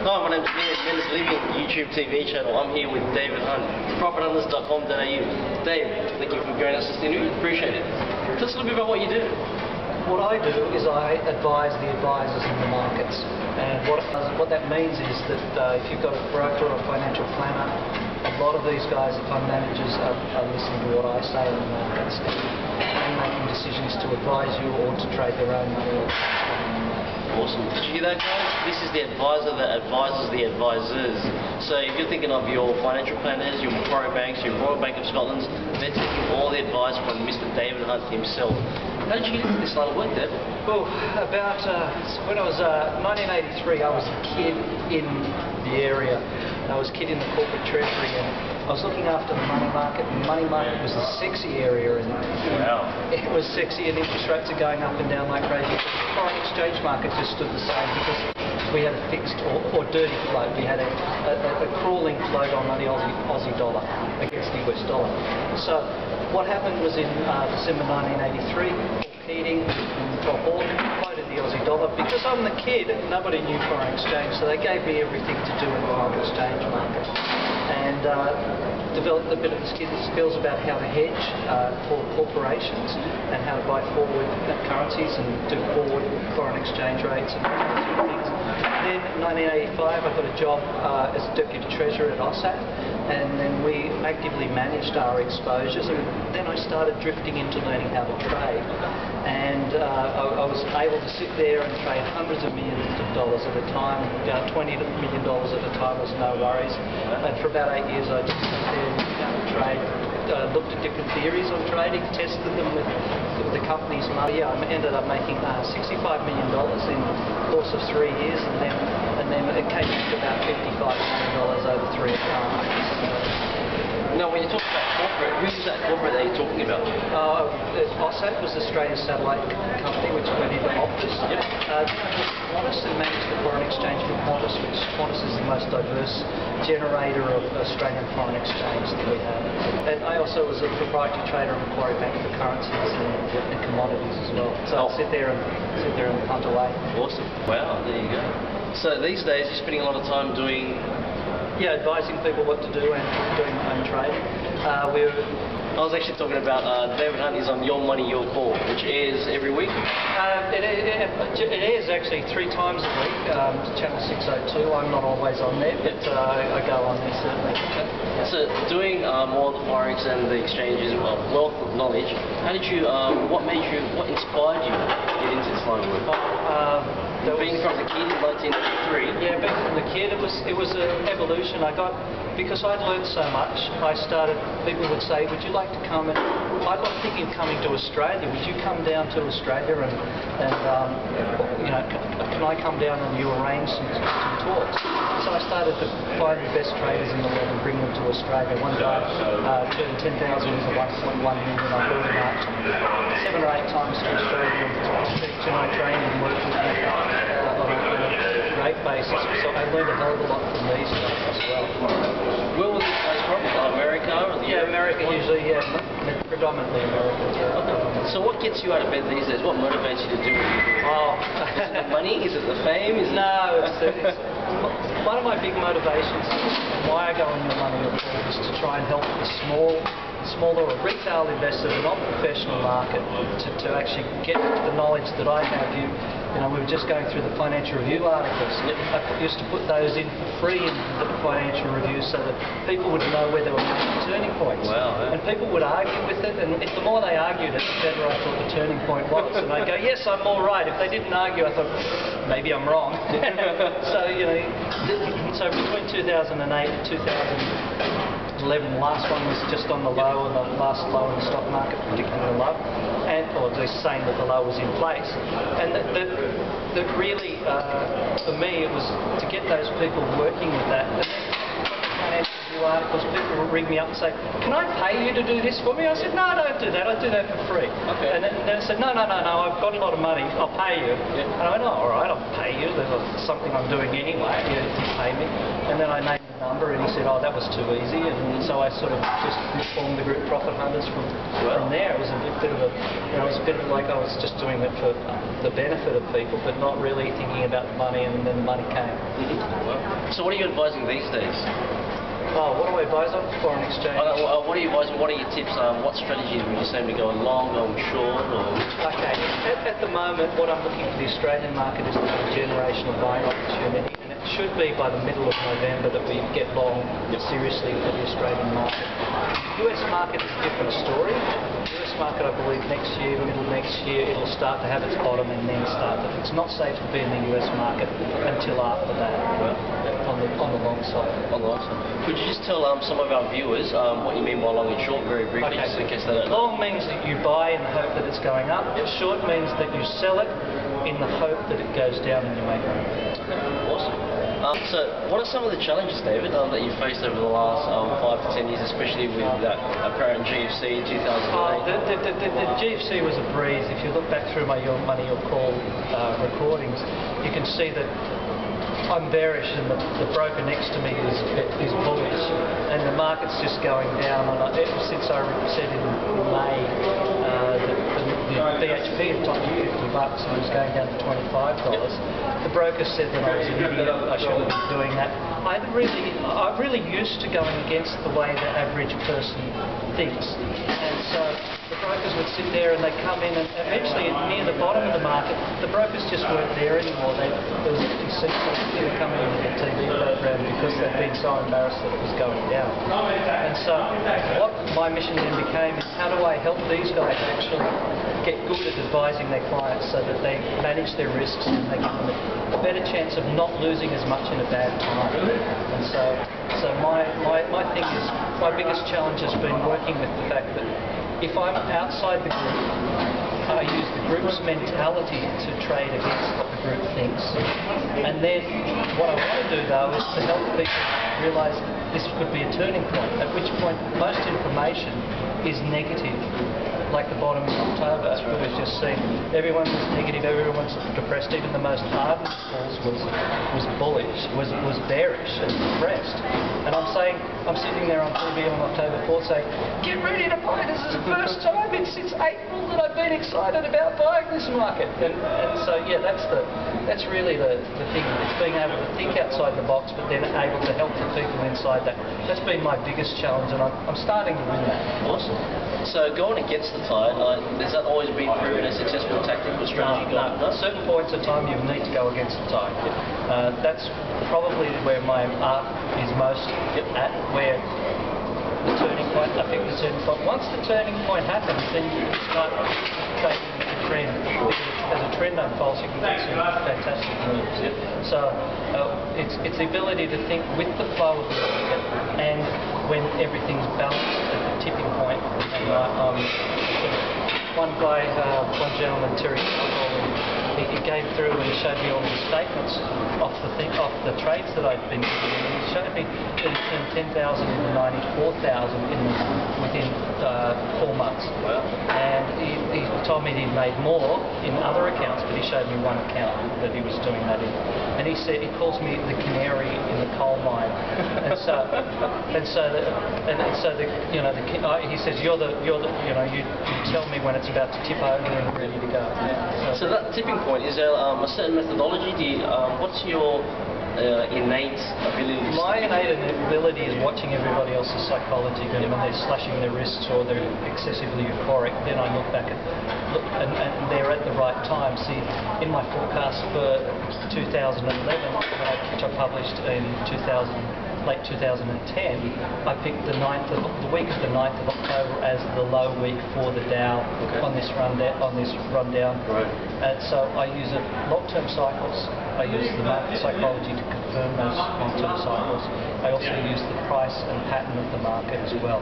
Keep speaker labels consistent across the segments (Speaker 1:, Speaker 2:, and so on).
Speaker 1: Hi, my name is Dennis Living, YouTube TV channel. I'm here with David Hunt, ProfitHunters.com.au. Dave, thank you for joining us this interview. Appreciate it. Tell us a little bit about what you do.
Speaker 2: What I do is I advise the advisors in the markets, and what that means is that if you've got a broker or a financial planner, a lot of these guys, the fund managers, are listening to what I say in the markets and making decisions to advise you or to trade their own money or
Speaker 1: Awesome. Did you hear that, guys? This is the advisor that advises the advisors. So if you're thinking of your financial planners, your Macquarie banks, your Royal Bank of Scotland, they're taking all the advice from Mr. David Hunt himself. How did you get into this line of work, Dave?
Speaker 2: Well, about when I was 1983, I was a kid in the area. I was a kid in the corporate treasury, and I was looking after the money market. And the money market was a sexy area, and
Speaker 1: wow,
Speaker 2: it was sexy, and interest rates are going up and down like crazy. The foreign exchange market just stood the same because we had a fixed or dirty float. We had a crawling float on the Aussie dollar against the US dollar. So what happened was in December 1983, Keating and Bob Hawke floated the Aussie dollar. Because I'm the kid, nobody knew foreign exchange, so they gave me everything to do in the foreign exchange market. And developed a bit of skills about how to hedge for corporations and how to buy forward currencies and do forward foreign exchange rates and all those sort of things. Then in 1985 I got a job as Deputy Treasurer at OSAT, and then we actively managed our exposures, and then I started drifting into learning how to trade. And I was able to sit there and trade hundreds of millions of dollars at a time. $20 million at a time was no worries. And for about 8 years I just sat there and learned how to trade, looked at different theories on trading, tested them with the company's money. I ended up making $65 million in the course of 3 years, and then it came to about $55 million over 3.5 years.
Speaker 1: Now, when you talk about corporate, who's that corporate that you're talking about?
Speaker 2: OSAT was Australian Satellite Company, which went into Optus.
Speaker 1: Yep.
Speaker 2: Qantas, and managed the foreign exchange for Qantas, which Qantas is the most diverse generator of Australian foreign exchange that we have. And I also was a proprietary trader of Macquarie Bank for currencies and commodities as well. So I'd sit there and hunt away.
Speaker 1: Awesome. Wow, there you go. So these days you're spending a lot of time doing...
Speaker 2: Yeah, advising people what to do and doing my own trading.
Speaker 1: I was actually talking about David Hunt is on Your Money, Your Call, which airs every week.
Speaker 2: It airs actually 3 times a week, channel 602. I'm not always on there, but I go on there certainly.
Speaker 1: So doing more of the Forex and the exchanges, wealth of knowledge, how did you, what inspired you to get into this line of work? Being from the kid in 1983.
Speaker 2: Yeah, being from the kid, it was an evolution. Because I'd learned so much, people would say, would you like to come and, I'd like thinking of coming to Australia, would you come down to Australia and you know, can I come down and you arrange some talks? So I started to find the best traders in the world and bring them to Australia. One guy turned 10,000 into 1.1 million. I brought him out 7 or 8 times to Australia to my training and work with me on a rate basis. So I learned a hell of a lot from these guys as well.
Speaker 1: Where were these guys from? America? Or the
Speaker 2: America usually, predominantly America.
Speaker 1: Okay. So what gets you out of bed these days? What motivates you to do what you do? Is it the money? Is it the fame?
Speaker 2: No, it's one of my big motivations, why I go on Your Money, Your Call, is to try and help the smaller retail investor, the non-professional market, to actually get the knowledge that I have. You know, we were just going through the Financial Review articles. I used to put those in for free in the Financial Review so that people would know where there were turning points.
Speaker 1: Wow,
Speaker 2: and people would argue with it, and the more they argued it, the better I thought the turning point was. And I'd go, yes, I'm all right. If they didn't argue, I thought, maybe I'm wrong. So, you know, so between 2008 and 2011, the last one was just on the low, and the last low in the stock market, predicting the low, or at least saying that the low was in place. And that really, for me, it was to get those people working with that. And then financial review articles, people would ring me up and say, can I pay you to do this for me? I said, no, don't do that. I do that for free.
Speaker 1: Okay.
Speaker 2: And then they said, no, I've got a lot of money. I'll pay you. Yeah. And I went, oh, all right, I'll pay you. There's something I'm doing anyway. You pay me. And then I named number, and he said, oh, that was too easy, and so I sort of just formed the group Profit Hunters from there. It was a bit of a, it was a bit like I was just doing it for the benefit of people, but not really thinking about the money, and then the money came.
Speaker 1: So what are you advising these days?
Speaker 2: Oh, what do I advise on foreign exchange?
Speaker 1: What are you advising? What are your tips? What strategy would you say to go long, going short, or?
Speaker 2: Okay, at the moment, what I'm looking for the Australian market is a generational buying opportunity, and it should be by the middle of November that we get long seriously for the Australian market. The US market is a different story. The US market, I believe, next year, middle of next year, it will start to have its bottom and then start to. It's not safe to be in the US market until after that, on the long side.
Speaker 1: On the long side. Could you just tell some of our viewers what you mean by long and short very briefly, just in case they don't know?
Speaker 2: Long means that you buy in the hope that it's going up. Short means that you sell it in the hope that it goes down and you make money.
Speaker 1: Awesome. So what are some of the challenges, David, that you faced over the last 5 to 10 years, especially with that apparent GFC 2008?
Speaker 2: The GFC was a breeze. If you look back through my Your Money, Your Call recordings, you can see that I'm bearish and the broker next to me is bullish, and the market's just going down. And ever since I said in May the BHP had topped $50 and was going down to $25, the broker said that I was an idiot, I shouldn't be doing that. I'm really used to going against the way the average person thinks, and so the brokers would sit there and they'd come in, and eventually near the bottom of the market, the brokers just weren't there anymore. There was empty seats, they were coming into the TV program because they'd been so embarrassed that it was going down. And so what my mission then became is, how do I help these guys actually get good at advising their clients so that they manage their risks and they give them a better chance of not losing as much in a bad time. And so my thing is, my biggest challenge has been working with the fact that if I'm outside the group, I use the group's mentality to trade against what the group thinks. And then what I want to do, though, is to help people realise this could be a turning point, at which point most information is negative. Like the bottom in October, as we've just seen, everyone was negative, everyone was depressed. Even the most ardent calls was bullish, was bearish and depressed. And I'm sitting there on TV on October 4th saying, get ready to buy. This is the first time since April that I've been excited about buying this market. And so yeah, that's really the thing. It's being able to think outside the box, but then able to help the people inside that. That's been my biggest challenge, and I'm starting to win that.
Speaker 1: Awesome. So going against the tide, has that always been proven a successful tactic or strategy?
Speaker 2: No. At certain points of time you need to go against the tide. That's probably where my art is most at, where the turning point, I think the turning point, once the turning point happens, then you start taking the trend. As a trend unfolds, you can get some fantastic moves. So it's the ability to think with the flow of the market and when everything's balanced at the tipping point. And one gentleman, Terry, he came through and he showed me all the statements off the trades that I'd been doing. And he showed me that he turned 10,000 into 94,000 within 4 months.
Speaker 1: Wow.
Speaker 2: And he told me he'd made more in other accounts, but he showed me one account that he was doing that in. And he said, he calls me the canary in the coal mine. And he says, you tell me when it's about to tip over and ready to go.
Speaker 1: So that tipping point, is there a certain methodology? What's your innate ability?
Speaker 2: My innate ability is watching everybody else's psychology, and when they're slashing their wrists or they're excessively euphoric, then I look back and they're at the right time. See, in my forecast for 2011, which I published in late 2010, I picked the week of the 9th of October as the low week for the Dow on this rundown.
Speaker 1: Right.
Speaker 2: And so I use long-term cycles. I use the market psychology to confirm those long-term cycles. I also use the price and pattern of the market as well,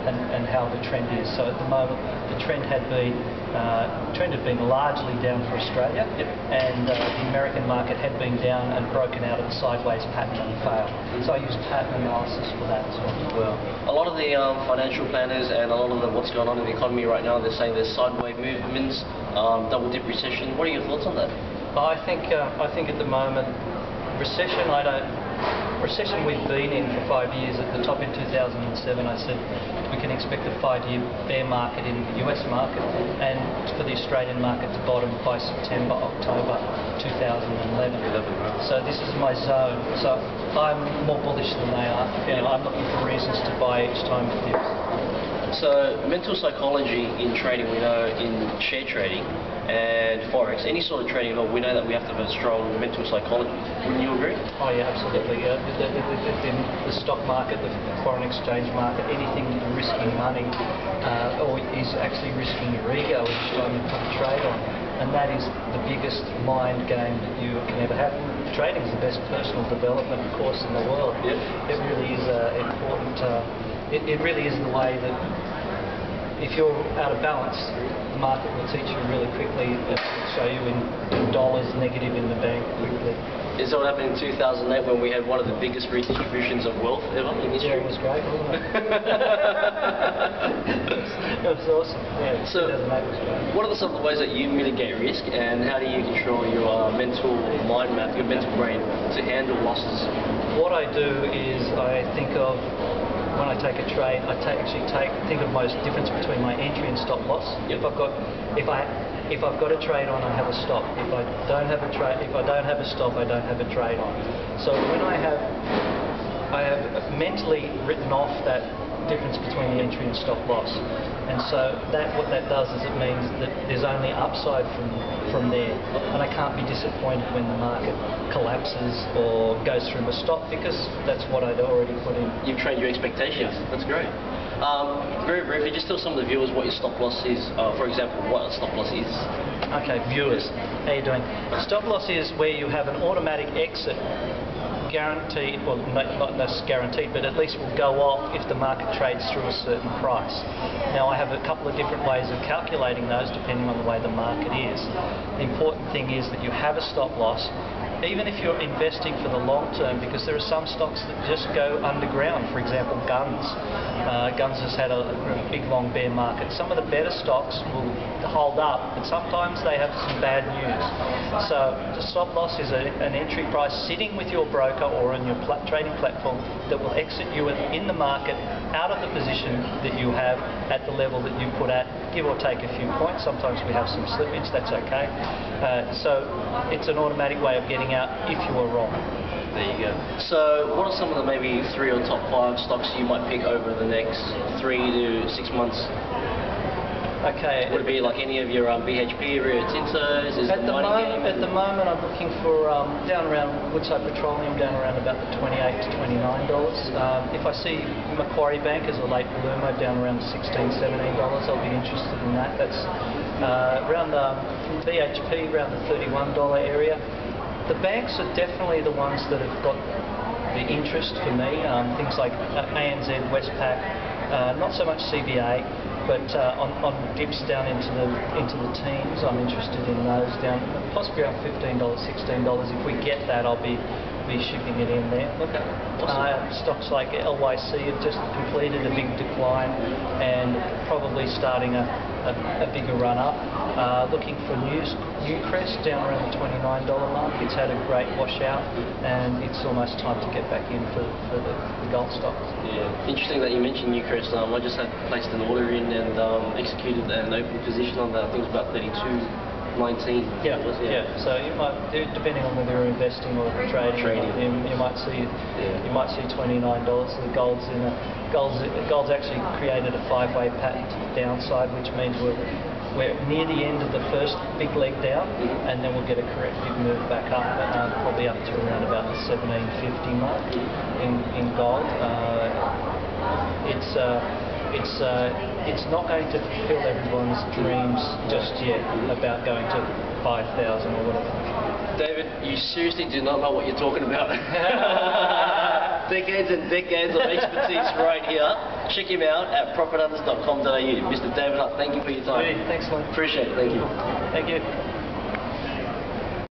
Speaker 2: and how the trend is. So at the moment, the trend had been largely down for Australia, and the American market had been down and broken out of the sideways pattern and failed. So I used pattern analysis for that as well.
Speaker 1: A lot of the financial planners and a lot of what's going on in the economy right now, they're saying there's sideways movements, double dip recession. What are your thoughts on that?
Speaker 2: I think at the moment, recession, I don't recession we've been in for 5 years, at the top in 2007, I said we can expect a 5-year bear market in the US market, and for the Australian market to bottom by September, October 2011. So this is my zone. So I'm more bullish than they are. You know, I'm looking for reasons to buy each time it dips.
Speaker 1: So mental psychology in trading, we know in share trading and Forex, any sort of trading at all, we know that we have to have a strong mental psychology. Wouldn't you agree?
Speaker 2: Oh yeah, absolutely. The stock market, the foreign exchange market, anything risking money or is actually risking your ego each time you put a trade on. And that is the biggest mind game that you can ever have. Trading is the best personal development course in the world.
Speaker 1: Yep.
Speaker 2: It really is important. It really is the way that if you're out of balance, the market will teach you really quickly. It will show you in dollars negative in the bank quickly.
Speaker 1: Is that what happened in 2008 when we had one of the biggest redistributions of wealth ever in history?
Speaker 2: Yeah, it was great, wasn't it? It was awesome. Yeah,
Speaker 1: so
Speaker 2: 2008 was great.
Speaker 1: what are some of the ways that you mitigate risk, and how do you control your mental mind map, your mental brain, to handle losses?
Speaker 2: What I do is I think of, when I take a trade, I think of most difference between my entry and stop loss.
Speaker 1: Yep.
Speaker 2: If I've got a trade on, I have a stop. If I don't have a stop, I don't have a trade on. So when I have mentally written off that difference between the entry and stop loss, and so what that does is it means that there's only upside from there, and I can't be disappointed when the market collapses or goes through a stop, because that's what I'd already put in.
Speaker 1: You've trained your expectations.
Speaker 2: Yeah.
Speaker 1: That's great. Very briefly, just tell some of the viewers what your stop loss is. For example, what a stop loss is.
Speaker 2: Okay, viewers, how you doing? Stop loss is where you have an automatic exit guaranteed, well not necessarily guaranteed, but at least will go off if the market trades through a certain price. Now I have a couple of different ways of calculating those depending on the way the market is. The important thing is that you have a stop loss, even if you're investing for the long term, because there are some stocks that just go underground. For example, Guns. Guns has had a big long bear market. Some of the better stocks will hold up, but sometimes they have some bad news. So the stop loss is an entry price sitting with your broker or on your trading platform that will exit you in the market out of the position that you have at the level that you put at, give or take a few points. Sometimes we have some slippage, that's okay. So it's an automatic way of getting out if you are wrong.
Speaker 1: There you go. So what are some of the maybe 3 or top 5 stocks you might pick over the next 3 to 6 months?
Speaker 2: Okay.
Speaker 1: Would it be like any of your BHP, Rio Tintos?
Speaker 2: At the moment, I'm looking for down around Woodside Petroleum, down around about the $28 to $29. If I see Macquarie Bank as a late bloomer down around $16, $17, I'll be interested in that. That's around BHP, around the $31 area. The banks are definitely the ones that have got the interest for me. Things like ANZ, Westpac, not so much CBA, but on dips down into the teens, I'm interested in those down possibly around $15, $16. If we get that, I'll be shipping it in there.
Speaker 1: Okay. Awesome.
Speaker 2: Stocks like LYC have just completed a big decline and probably starting a bigger run up. Looking for Newcrest down around the $29 mark. It's had a great washout and it's almost time to get back in for the gold stocks.
Speaker 1: Yeah, interesting that you mentioned Newcrest. I just had placed an order in and executed an open position on that. I think it was about 32.19.
Speaker 2: Yeah. So you might, depending on whether you're investing or trading. You might see $29. The gold's actually created a 5-way pattern to the downside, which means we're near the end of the first big leg down, and then we'll get a corrective move back up, probably up to around about the 1750 mark in gold. It's not going to fulfill everyone's dreams just yet about going to 5,000 or whatever.
Speaker 1: David, you seriously do not know what you're talking about. Decades and decades of expertise right here. Check him out at profithunters.com.au. Mr. David Hunt, thank you for your time.
Speaker 2: Hey, thanks, Lune.
Speaker 1: Appreciate it. Thank you.
Speaker 2: Thank you.